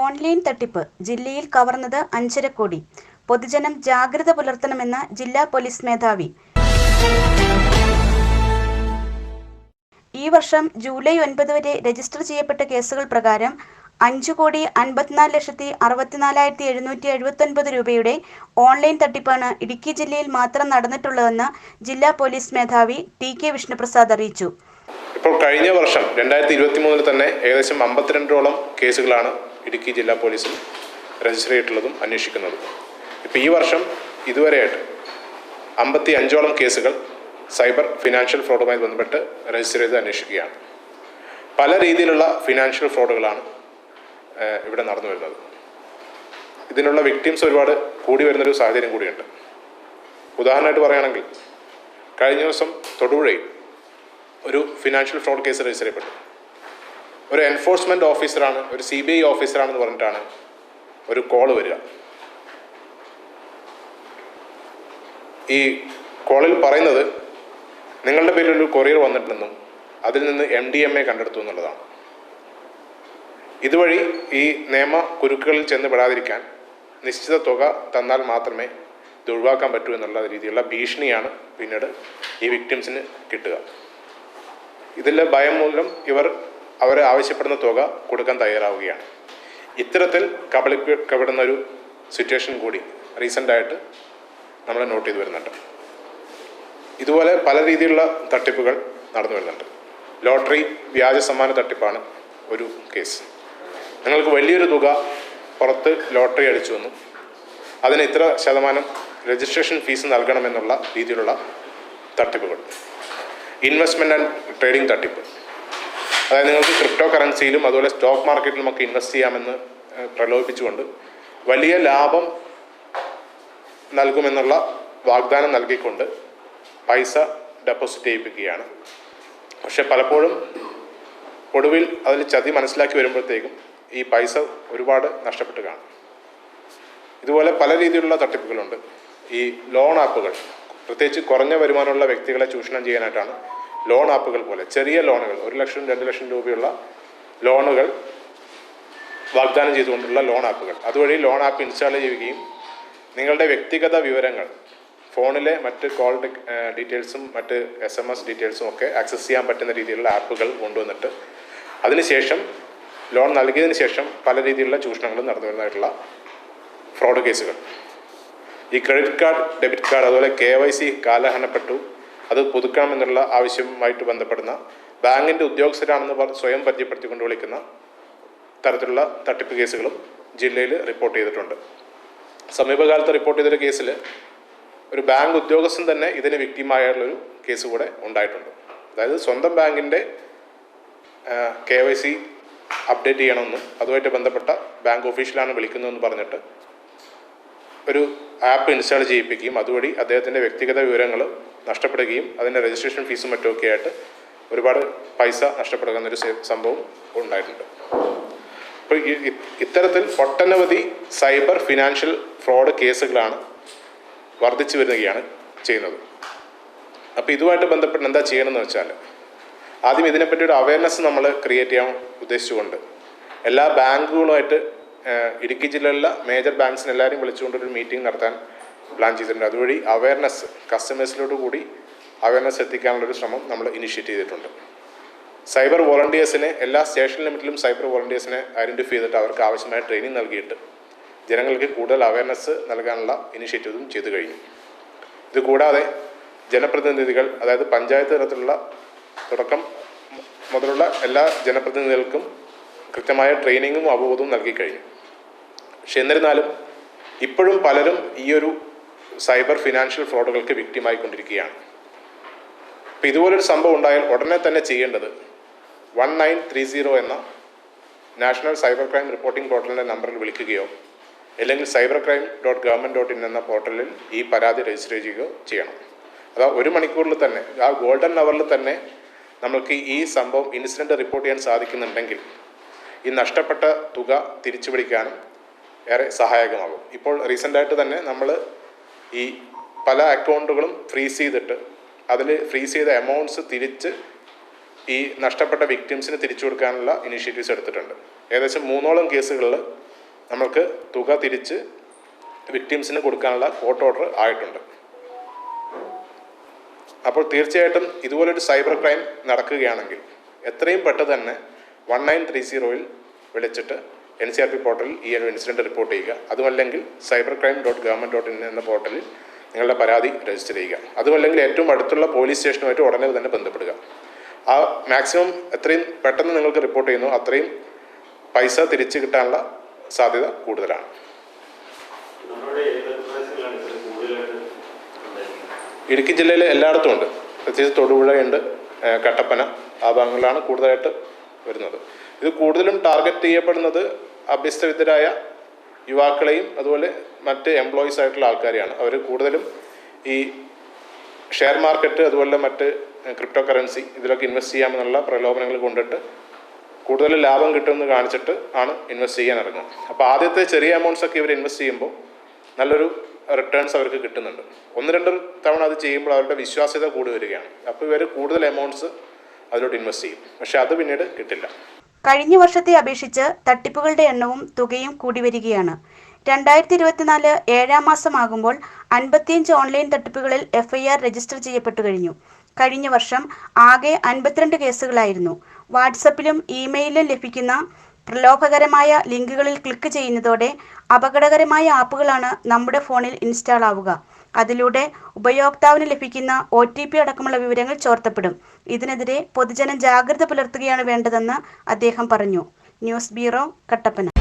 Online തട്ടിപ്പ് ജില്ലയിൽ കവർന്നത് 5.5 കോടി. പൊതുജനം ജാഗ്രത പുലർത്തണമെന്ന് ജില്ലാ പോലീസ് മേധാവി. ഈ വർഷം ജൂലൈ 9 വരെ രജിസ്റ്റർ ചെയ്യപ്പെട്ട കേസുകൾ പ്രകാരം 5,54,64,779 രൂപയുടെ ഓൺലൈൻ തട്ടിപ്പാണ് ഇടുക്കി ജില്ലയിൽ മാത്രം നടന്നിട്ടുള്ളതെന്ന് ജില്ലാ പോലീസ് മേധാവി ടി.കെ. വിഷ്ണുപ്രസാദ് അറിയിച്ചു. ഇപ്പോൾ കഴിഞ്ഞ വർഷം 2023 തന്നെ ഏകദേശം 52ഓളം കേസുകളാണ് ഇടുക്കി ജില്ലാ പോലീസിൽ രജിസ്റ്റർ ചെയ്തിട്ടുള്ളതും അന്വേഷിക്കുന്നതും. ഇപ്പോൾ ഈ വർഷം ഇതുവരെയായിട്ട് 55ഓളം കേസുകൾ സൈബർ ഫിനാൻഷ്യൽ ഫ്രോഡുമായി ബന്ധപ്പെട്ട് രജിസ്റ്റർ ചെയ്ത് അന്വേഷിക്കുകയാണ്. പല രീതിയിലുള്ള ഫിനാൻഷ്യൽ ഫ്രോഡുകളാണ് ഇവിടെ നടന്നു വരുന്നത്. ഇതിനുള്ള വിക്ടിംസ് ഒരുപാട് കൂടി വരുന്നൊരു സാഹചര്യം കൂടിയുണ്ട്. ഉദാഹരണമായിട്ട് പറയുകയാണെങ്കിൽ കഴിഞ്ഞ ദിവസം തൊടുപുഴയിൽ ഒരു ഫിനാൻഷ്യൽ ഫ്രോഡ് കേസ് രജിസ്റ്റർ ചെയ്യപ്പെട്ടു. ഒരു എൻഫോഴ്സ്മെൻറ്റ് ഓഫീസറാണ്, ഒരു CBI ഓഫീസറാണെന്ന് പറഞ്ഞിട്ടാണ് ഒരു കോൾ വരിക. ഈ കോളിൽ പറയുന്നത് നിങ്ങളുടെ പേരിൽ ഒരു കൊറിയർ വന്നിട്ടുണ്ടെന്നും അതിൽ നിന്ന് MDMA കണ്ടെടുത്തു എന്നുള്ളതാണ്. ഇതുവഴി ഈ നിയമ കുരുക്കുകളിൽ ചെന്ന് പെടാതിരിക്കാൻ നിശ്ചിത തുക തന്നാൽ മാത്രമേ ഇത് ഒഴിവാക്കാൻ പറ്റൂ എന്നുള്ള രീതിയിലുള്ള ഭീഷണിയാണ് പിന്നീട് ഈ വിക്ടിംസിന് കിട്ടുക. ഇതിൽ ഭയം മൂലം അവർ ആവശ്യപ്പെടുന്ന തുക കൊടുക്കാൻ തയ്യാറാവുകയാണ്. ഇത്തരത്തിൽ കബളിക്കപ്പെടുന്ന ഒരു സിറ്റുവേഷൻ കൂടി റീസെൻ്റായിട്ട് നമ്മൾ നോട്ട് ചെയ്ത് വരുന്നുണ്ട്. ഇതുപോലെ പല രീതിയിലുള്ള തട്ടിപ്പുകൾ നടന്നു വരുന്നുണ്ട്. ലോട്ടറി വ്യാജ സമ്മാന തട്ടിപ്പാണ് ഒരു കേസ്. നിങ്ങൾക്ക് വലിയൊരു തുക പുറത്ത് ലോട്ടറി അടിച്ചുവെന്നും അതിന് ഇത്ര ശതമാനം രജിസ്ട്രേഷൻ ഫീസ് നൽകണമെന്നുള്ള രീതിയിലുള്ള തട്ടിപ്പുകൾ. ഇൻവെസ്റ്റ്മെൻറ്റ് ആൻഡ് ട്രേഡിംഗ് തട്ടിപ്പ്, അതായത് നിങ്ങൾക്ക് ക്രിപ്റ്റോ കറൻസിയിലും അതുപോലെ സ്റ്റോക്ക് മാർക്കറ്റിലുമൊക്കെ ഇൻവെസ്റ്റ് ചെയ്യാമെന്ന് പ്രലോഭിപ്പിച്ചുകൊണ്ട് വലിയ ലാഭം നൽകുമെന്നുള്ള വാഗ്ദാനം നൽകിക്കൊണ്ട് പൈസ ഡെപ്പോസിറ്റ് ചെയ്യിപ്പിക്കുകയാണ്. പക്ഷെ പലപ്പോഴും ഒടുവിൽ അതിൽ ചതി മനസ്സിലാക്കി വരുമ്പോഴത്തേക്കും ഈ പൈസ ഒരുപാട് നഷ്ടപ്പെട്ട് കാണും. ഇതുപോലെ പല രീതിയിലുള്ള തട്ടിപ്പുകളുണ്ട്. ഈ ലോൺ ആപ്പുകൾ, പ്രത്യേകിച്ച് കുറഞ്ഞ വരുമാനമുള്ള വ്യക്തികളെ ചൂഷണം ചെയ്യാനായിട്ടാണ് ലോൺ ആപ്പുകൾ പോലെ ചെറിയ ലോണുകൾ 1 ലക്ഷം 2 ലക്ഷം രൂപയുള്ള ലോണുകൾ വാഗ്ദാനം ചെയ്തുകൊണ്ടുള്ള ലോൺ ആപ്പുകൾ. അതുവഴി ലോൺ ആപ്പ് ഇൻസ്റ്റാൾ ചെയ്യുകയും നിങ്ങളുടെ വ്യക്തിഗത വിവരങ്ങൾ, ഫോണിലെ മറ്റ് കോൾ ഡീറ്റെയിൽസും മറ്റ് SMS ഡീറ്റെയിൽസും ഒക്കെ ആക്സസ് ചെയ്യാൻ പറ്റുന്ന രീതിയിലുള്ള ആപ്പുകൾ കൊണ്ടുവന്നിട്ട് അതിനുശേഷം ലോൺ നൽകിയതിന് ശേഷം പല രീതിയിലുള്ള ചൂഷണങ്ങളും നടന്നു വരുന്നതായിട്ടുള്ള ഫ്രോഡ് കേസുകൾ. ഈ ക്രെഡിറ്റ് കാർഡ്, ഡെബിറ്റ് കാർഡ്, അതുപോലെ KYC കാലഹരണപ്പെട്ടു, അത് പുതുക്കണമെന്നുള്ള ആവശ്യവുമായിട്ട് ബന്ധപ്പെടുന്ന ബാങ്കിൻ്റെ ഉദ്യോഗസ്ഥരാണെന്ന് സ്വയം പരിചയപ്പെടുത്തിക്കൊണ്ട് വിളിക്കുന്ന തരത്തിലുള്ള തട്ടിപ്പ് കേസുകളും ജില്ലയിൽ റിപ്പോർട്ട് ചെയ്തിട്ടുണ്ട്. സമീപകാലത്ത് റിപ്പോർട്ട് ചെയ്തൊരു കേസിൽ ഒരു ബാങ്ക് ഉദ്യോഗസ്ഥൻ തന്നെ ഇതിന് വിക്ടിമായുള്ളൊരു കേസ് കൂടെ ഉണ്ടായിട്ടുണ്ട്. അതായത് സ്വന്തം ബാങ്കിൻ്റെ KYC അപ്ഡേറ്റ് ചെയ്യണമെന്നും അതുമായിട്ട് ബന്ധപ്പെട്ട ബാങ്ക് ഓഫീഷ്യലാണ് വിളിക്കുന്നതെന്ന് പറഞ്ഞിട്ട് ഒരു ആപ്പ് ഇൻസ്റ്റാൾ ചെയ്യിപ്പിക്കുകയും അതുവഴി അദ്ദേഹത്തിൻ്റെ വ്യക്തിഗത വിവരങ്ങൾ നഷ്ടപ്പെടുകയും അതിൻ്റെ രജിസ്ട്രേഷൻ ഫീസും മറ്റുമൊക്കെ ആയിട്ട് ഒരുപാട് പൈസ നഷ്ടപ്പെടുക എന്നൊരു സംഭവം ഉണ്ടായിട്ടുണ്ട്. അപ്പോൾ ഇത്തരത്തിൽ ഒട്ടനവധി സൈബർ ഫിനാൻഷ്യൽ ഫ്രോഡ് കേസുകളാണ് വർദ്ധിച്ചു വരികയാണ് ചെയ്യുന്നത്. അപ്പോൾ ഇതുമായിട്ട് ബന്ധപ്പെട്ട് എന്താ ചെയ്യണമെന്ന് വെച്ചാൽ ആദ്യം ഇതിനെപ്പറ്റി ഒരു അവയർനെസ് നമ്മൾ ക്രിയേറ്റ് ചെയ്യാൻ ഉദ്ദേശിച്ചുകൊണ്ട് എല്ലാ ബാങ്കുകളുമായിട്ട് ഇടുക്കി ജില്ലയിലുള്ള മേജർ ബാങ്ക്സിന് എല്ലാവരും വിളിച്ചുകൊണ്ടൊരു മീറ്റിംഗ് നടത്താൻ പ്ലാൻ ചെയ്തിട്ടുണ്ട്. അതുവഴി അവയർനെസ് കസ്റ്റമേഴ്സിലോട് കൂടി അവയർനെസ് എത്തിക്കാനുള്ളൊരു ശ്രമം നമ്മൾ ഇനിഷ്യേറ്റ് ചെയ്തിട്ടുണ്ട്. സൈബർ വോളണ്ടിയേഴ്സിനെ എല്ലാ സ്റ്റേഷൻ ലിമിറ്റിലും സൈബർ വോളണ്ടിയേഴ്സിനെ ഐഡൻറ്റിഫൈ ചെയ്തിട്ട് അവർക്ക് ആവശ്യമായ ട്രെയിനിങ് നൽകിയിട്ട് ജനങ്ങൾക്ക് കൂടുതൽ അവയർനെസ് നൽകാനുള്ള ഇനിഷ്യേറ്റീവും ചെയ്തു കഴിഞ്ഞു. ഇത് കൂടാതെ ജനപ്രതിനിധികൾ, അതായത് പഞ്ചായത്ത് തലത്തിലുള്ള തുടക്കം മുതലുള്ള എല്ലാ ജനപ്രതിനിധികൾക്കും കൃത്യമായ ട്രെയിനിങ്ങും അവബോധവും നൽകിക്കഴിഞ്ഞു. പക്ഷെ എന്നിരുന്നാലും ഇപ്പോഴും പലരും ഈ ഒരു സൈബർ ഫിനാൻഷ്യൽ ഫ്രോഡുകൾക്ക് വിക്ടിമായിക്കൊണ്ടിരിക്കുകയാണ്. അപ്പോൾ ഇതുപോലൊരു സംഭവം ഉണ്ടായാൽ ഉടനെ തന്നെ ചെയ്യേണ്ടത് 1930 എന്ന നാഷണൽ സൈബർ ക്രൈം റിപ്പോർട്ടിംഗ് പോർട്ടലിൻ്റെ നമ്പറിൽ വിളിക്കുകയോ അല്ലെങ്കിൽ cybercrime.government.in എന്ന പോർട്ടലിൽ ഈ പരാതി രജിസ്റ്റർ ചെയ്യുകയോ ചെയ്യണം. അതാ 1 മണിക്കൂറിൽ തന്നെ, ആ ഗോൾഡൻ അവറിൽ തന്നെ നമുക്ക് ഈ സംഭവം ഇൻസിഡൻറ്റ് റിപ്പോർട്ട് ചെയ്യാൻ സാധിക്കുന്നുണ്ടെങ്കിൽ ഈ നഷ്ടപ്പെട്ട തുക തിരിച്ചു പിടിക്കാനും ഏറെ സഹായകമാകും. ഇപ്പോൾ റീസെൻ്റായിട്ട് തന്നെ നമ്മൾ ഈ പല അക്കൗണ്ടുകളും ഫ്രീസ് ചെയ്തിട്ട് അതിൽ ഫ്രീസ് ചെയ്ത എമൗണ്ട്സ് തിരിച്ച് ഈ നഷ്ടപ്പെട്ട വിക്ടിംസിന് തിരിച്ചു കൊടുക്കാനുള്ള ഇനിഷ്യേറ്റീവ്സ് എടുത്തിട്ടുണ്ട്. ഏകദേശം 3ഓളം കേസുകളിൽ നമ്മൾക്ക് തുക തിരിച്ച് വിക്ടിംസിന് കൊടുക്കാനുള്ള കോർട്ട് ഓർഡർ ആയിട്ടുണ്ട്. അപ്പോൾ തീർച്ചയായിട്ടും ഇതുപോലൊരു സൈബർ ക്രൈം നടക്കുകയാണെങ്കിൽ എത്രയും പെട്ടെന്ന് തന്നെ 1930 വിളിച്ചിട്ട് NCRP പോർട്ടലിൽ ഈ ഒരു ഇൻസിഡൻറ്റ് റിപ്പോർട്ട് ചെയ്യുക. അതുമല്ലെങ്കിൽ cybercrime.government.in എന്ന പോർട്ടലിൽ നിങ്ങളുടെ പരാതി രജിസ്റ്റർ ചെയ്യുക. അതുമല്ലെങ്കിൽ ഏറ്റവും അടുത്തുള്ള പോലീസ് സ്റ്റേഷനുമായിട്ട് ഉടനെ തന്നെ ബന്ധപ്പെടുക. ആ മാക്സിമം എത്രയും പെട്ടെന്ന് നിങ്ങൾക്ക് റിപ്പോർട്ട് ചെയ്യുന്നു അത്രയും പൈസ തിരിച്ചു കിട്ടാനുള്ള സാധ്യത കൂടുതലാണ്. ഇടുക്കി ജില്ലയിൽ എല്ലായിടത്തും ഉണ്ട്. പ്രത്യേകിച്ച് തൊടുപുഴയുണ്ട്, കട്ടപ്പന, ആ ഭാഗങ്ങളിലാണ് കൂടുതലായിട്ട് വരുന്നത്. ഇത് കൂടുതലും ടാർഗറ്റ് ചെയ്യപ്പെടുന്നത് അഭ്യസ്തവിദ്യരായ യുവാക്കളെയും അതുപോലെ മറ്റ് എംപ്ലോയീസ് ആയിട്ടുള്ള ആൾക്കാരെയാണ്. അവർ കൂടുതലും ഈ ഷെയർ മാർക്കറ്റ് അതുപോലെ മറ്റ് ക്രിപ്റ്റോ കറൻസി ഇതിലൊക്കെ ഇൻവെസ്റ്റ് ചെയ്യാമെന്നുള്ള പ്രലോഭനങ്ങൾ കൊണ്ടിട്ട് കൂടുതൽ ലാഭം കിട്ടുമെന്ന് കാണിച്ചിട്ട് ആണ് ഇൻവെസ്റ്റ് ചെയ്യാൻ ഇറങ്ങുക. അപ്പോൾ ആദ്യത്തെ ചെറിയ എമൗണ്ട്സ് ഒക്കെ ഇവർ ഇൻവെസ്റ്റ് ചെയ്യുമ്പോൾ നല്ലൊരു റിട്ടേൺസ് അവർക്ക് കിട്ടുന്നുണ്ട്. 1-2 തവണ അത് ചെയ്യുമ്പോൾ അവരുടെ വിശ്വാസ്യത കൂടി വരികയാണ്. അപ്പോൾ ഇവർ കൂടുതൽ എമൗണ്ട്സ് അതിലോട്ട് ഇൻവെസ്റ്റ് ചെയ്യും. പക്ഷെ അത് പിന്നീട് കിട്ടില്ല. കഴിഞ്ഞ വർഷത്തെ അപേക്ഷിച്ച് തട്ടിപ്പുകളുടെ എണ്ണവും തുകയും കൂടി വരികയാണ്. 2024 7-ാം മാസമാകുമ്പോൾ 55 ഓൺലൈൻ തട്ടിപ്പുകളിൽ FIR രജിസ്റ്റർ ചെയ്യപ്പെട്ടു കഴിഞ്ഞു. കഴിഞ്ഞ വർഷം ആകെ 52 കേസുകളായിരുന്നു. വാട്സപ്പിലും ഇമെയിലും ലഭിക്കുന്ന പ്രലോഭകരമായ ലിങ്കുകളിൽ ക്ലിക്ക് ചെയ്യുന്നതോടെ അപകടകരമായ ആപ്പുകളാണ് നമ്മുടെ ഫോണിൽ ഇൻസ്റ്റാൾ ആവുക. അതിലൂടെ ഉപയോക്താവിന് ലഭിക്കുന്ന OTP അടക്കമുള്ള വിവരങ്ങൾ ചോർത്തപ്പെടും. ഇതിനെതിരെ പൊതുജനം ജാഗ്രത പുലർത്തുകയാണ് വേണ്ടതെന്ന് അദ്ദേഹം പറഞ്ഞു. News bureau, Kattappana.